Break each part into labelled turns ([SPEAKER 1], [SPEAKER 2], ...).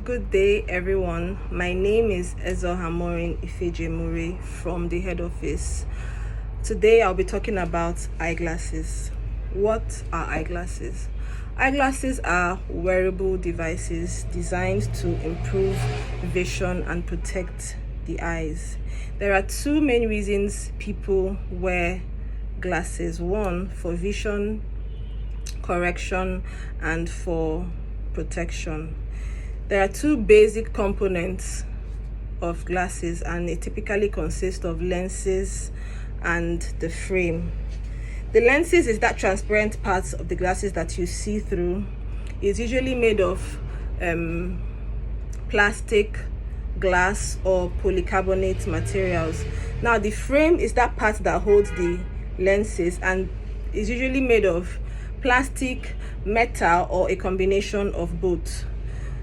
[SPEAKER 1] Good day, everyone. My name is Ezo Hamorin Ifejemure from the head office. Today, I'll be talking about eyeglasses. What are eyeglasses? Eyeglasses are wearable devices designed to improve vision and protect the eyes. There are two main reasons people wear glasses. One, for vision correction and for protection. There are two basic components of glasses, and it typically consists of lenses and the frame. The lenses is that transparent part of the glasses that you see through. It's usually made of plastic, glass, or polycarbonate materials. Now, the frame is that part that holds the lenses and is usually made of plastic, metal, or a combination of both.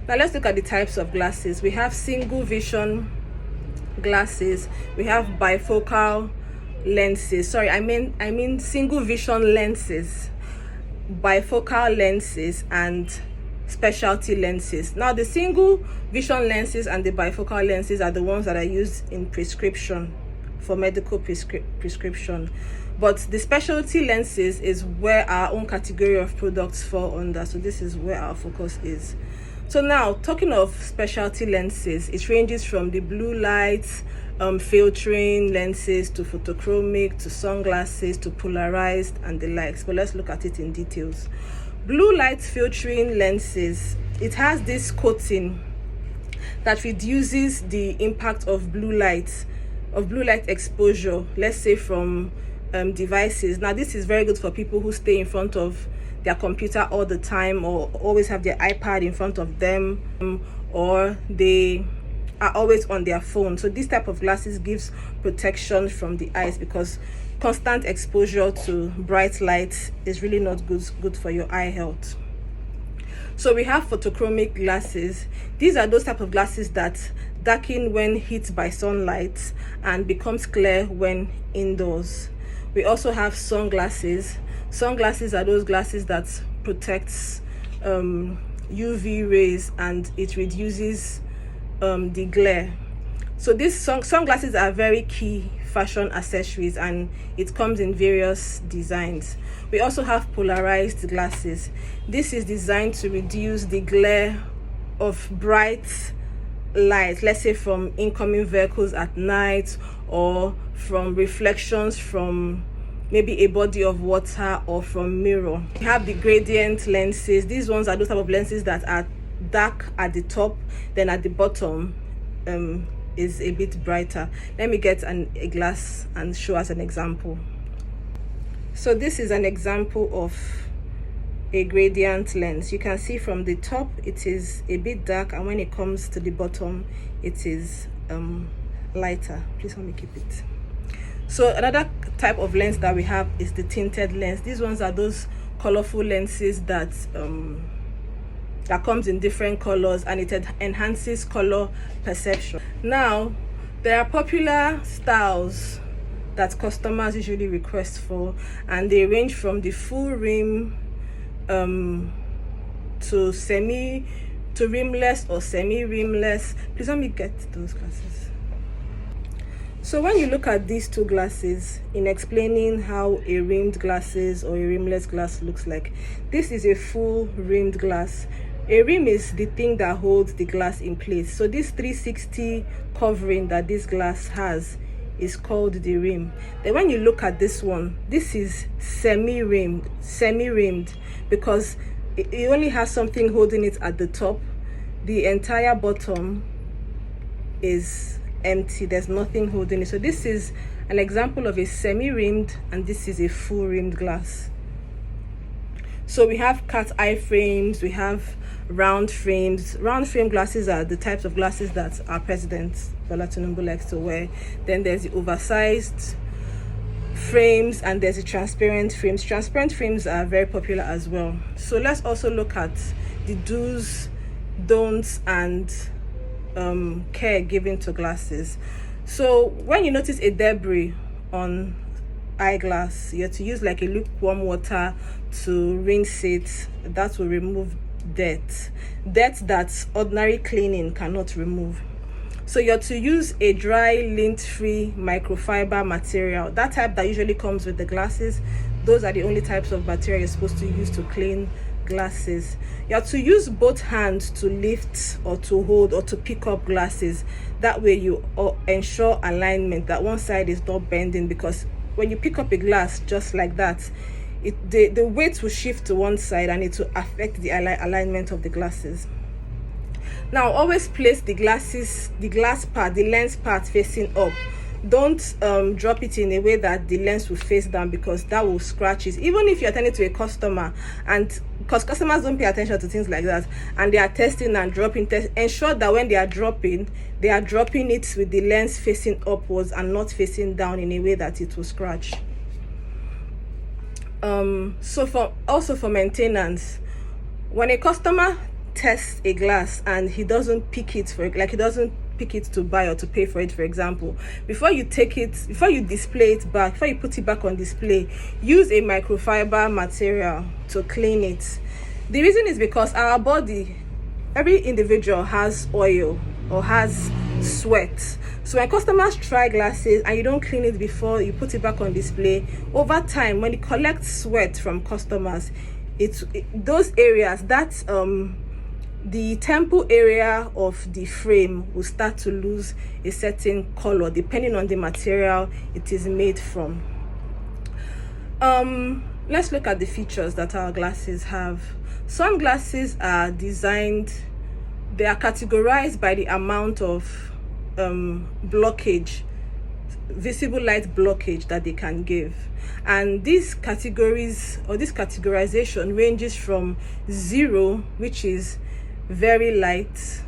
[SPEAKER 1] Now let's look at the types of glasses. We have single vision glasses, we have bifocal lenses. I mean single vision lenses, bifocal lenses, and specialty lenses. Now the single vision lenses and the bifocal lenses are the ones that are used in prescription, for medical prescription. But the specialty lenses is where our own category of products fall under. So this is where our focus is. So now, talking of specialty lenses, it ranges from the blue light filtering lenses to photochromic to sunglasses to polarized and the likes. But let's look at it in details. Blue light filtering lenses, it has this coating that reduces the impact of blue light exposure, let's say from devices. Now this is very good for people who stay in front of their computer all the time, or always have their iPad in front of them, or they are always on their phone. So this type of glasses gives protection from the eyes, because constant exposure to bright light is really not good for your eye health. So we have photochromic glasses. These are those type of glasses that darken when hit by sunlight and becomes clear when indoors. We also have sunglasses. Sunglasses are those glasses that protects UV rays and it reduces the glare. So these sunglasses are very key fashion accessories, and it comes in various designs. We also have polarized glasses. This is designed to reduce the glare of bright light, let's say from incoming vehicles at night, or from reflections from maybe a body of water, or from mirror. We have the gradient lenses. These ones are those type of lenses that are dark at the top, then at the bottom is a bit brighter. Let me get a glass and show us an example. So this is an example of a gradient lens. You can see from the top it is a bit dark, and when it comes to the bottom it is lighter. Please let me keep it. So another type of lens that we have is the tinted lens. These ones are those colorful lenses that comes in different colors, and it enhances color perception. Now there are popular styles that customers usually request for, and they range from the full rim to rimless or semi-rimless. Please let me get those glasses. So when you look at these two glasses, in explaining how a rimmed glasses or a rimless glass looks like, this is a full rimmed glass. A rim is the thing that holds the glass in place. So this 360 covering that this glass has is called the rim. Then when you look at this one, this is semi-rimmed because it only has something holding it at the top. The entire bottom is empty, there's nothing holding it. So this is an example of a semi-rimmed, and this is a full rimmed glass. So we have cat eye frames, we have round frames. Round frame glasses are the types of glasses that our president Bola Tinubu likes to wear. Then there's the oversized frames, and there's the transparent frames. Transparent frames are very popular as well. So let's also look at the do's, don'ts, and care given to glasses. So when you notice a debris on eyeglass, you have to use like a lukewarm water to rinse it. That will remove dirt that ordinary cleaning cannot remove. So you're to use a dry, lint-free microfiber material, that type that usually comes with the glasses. Those are the only types of material you're supposed to use to clean glasses. You have to use both hands to lift or to hold or to pick up glasses. That way you ensure alignment, that one side is not bending, because when you pick up a glass just like that, the weight will shift to one side and it will affect the alignment of the glasses. Now always place the glass part, the lens part, facing up. Don't drop it in a way that the lens will face down, because that will scratch it. Even if you're attending to a customer, and because customers don't pay attention to things like that, and they are testing and dropping, ensure that when they are dropping it with the lens facing upwards and not facing down in a way that it will scratch. So for maintenance, when a customer tests a glass and he doesn't pick it to buy or to pay for it, for example, before you display it back, before you put it back on display, use a microfiber material to clean it. The reason is because our body, every individual has oil or has sweat. So when customers try glasses and you don't clean it before you put it back on display, over time, when it collects sweat from customers, those areas, that's the temple area of the frame will start to lose a certain color depending on the material it is made from. Let's look at the features that our glasses have. Some glasses are designed, they are categorized by the amount of blockage, visible light blockage that they can give. And these categories, or this categorization, ranges from 0, which is very light,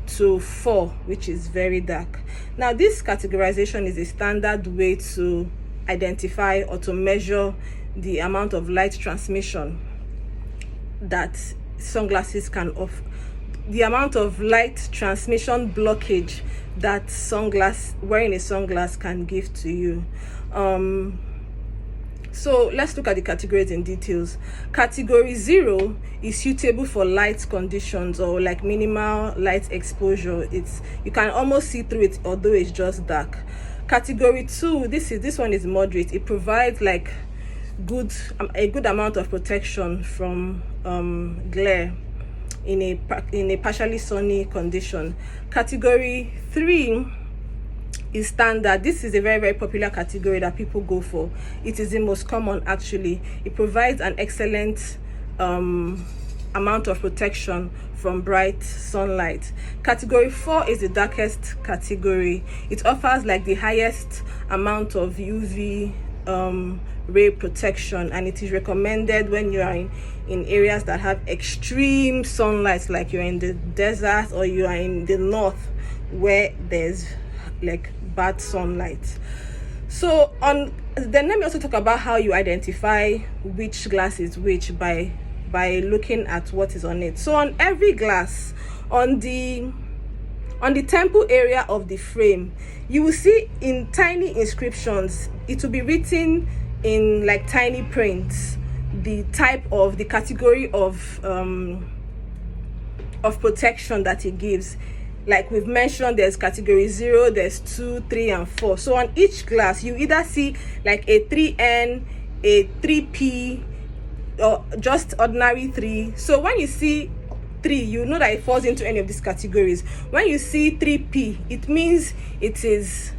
[SPEAKER 1] to 4, which is very dark. Now this categorization is a standard way to identify or to measure the amount of light transmission that sunglasses can offer, the amount of light transmission blockage that wearing a sunglass can give to you. So let's look at the categories in details. Category 0 is suitable for light conditions or like minimal light exposure. You can almost see through it, although it's just dark. Category 2, this one is moderate. It provides like a good amount of protection from glare in a partially sunny condition. Category 3 is standard. This is a very, very popular category that people go for. It is the most common actually. It provides an excellent amount of protection from bright sunlight. Category 4 is the darkest category. It offers like the highest amount of UV ray protection, and it is recommended when you are in areas that have extreme sunlight, like you're in the desert or you are in the north where there's like bad sunlight. So then let me also talk about how you identify which glass is which by looking at what is on it. So on every glass, on the temple area of the frame, you will see in tiny inscriptions, it will be written in like tiny print the category of protection that it gives. Like we've mentioned, there's category 0, there's 2, 3, and 4. So on each glass, you either see like a 3N, a 3P, or just ordinary 3. So when you see 3, you know that it falls into any of these categories. When you see 3P, it means it is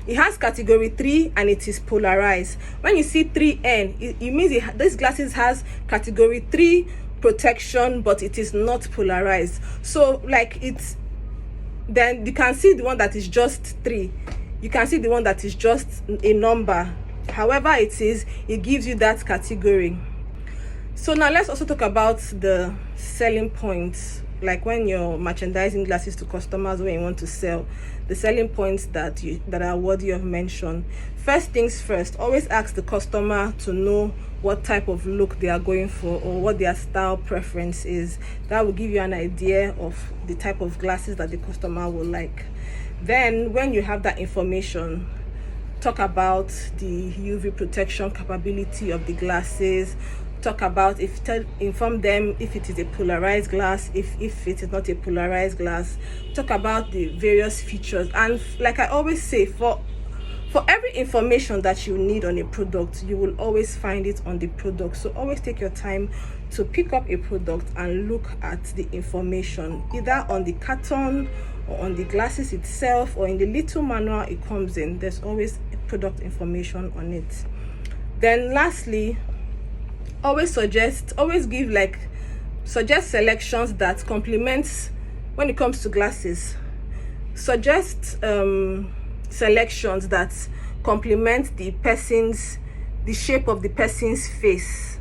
[SPEAKER 1] it has category 3 and it is polarized. When you see 3N, it means this glasses has category 3 protection, but it is not polarized. So like then you can see the one that is just 3, you can see the one that is just a number. However it gives you that category. So now let's also talk about the selling points, like when you're merchandising glasses to customers, when you want to sell, the selling points that are worthy of mention. First things first, always ask the customer to know what type of look they are going for or what their style preference is. That will give you an idea of the type of glasses that the customer will like. Then when you have that information, talk about the UV protection capability of the glasses, talk about inform them if it is a polarized glass, if it is not a polarized glass, talk about the various features. And like I always say, for every information that you need on a product, you will always find it on the product. So always take your time to pick up a product and look at the information, either on the carton or on the glasses itself, or in the little manual it comes in. There's always product information on it. Then lastly, always suggest selections that complements. When it comes to glasses, suggest selections that complement the shape of the person's face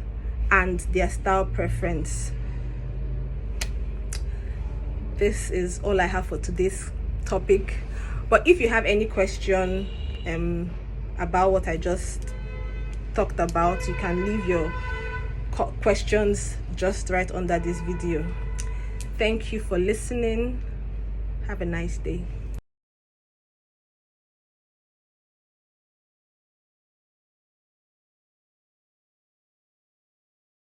[SPEAKER 1] and their style preference. This is all I have for today's topic, but if you have any question about what I just talked about, you can leave your questions just right under this video. Thank you for listening. Have a nice day.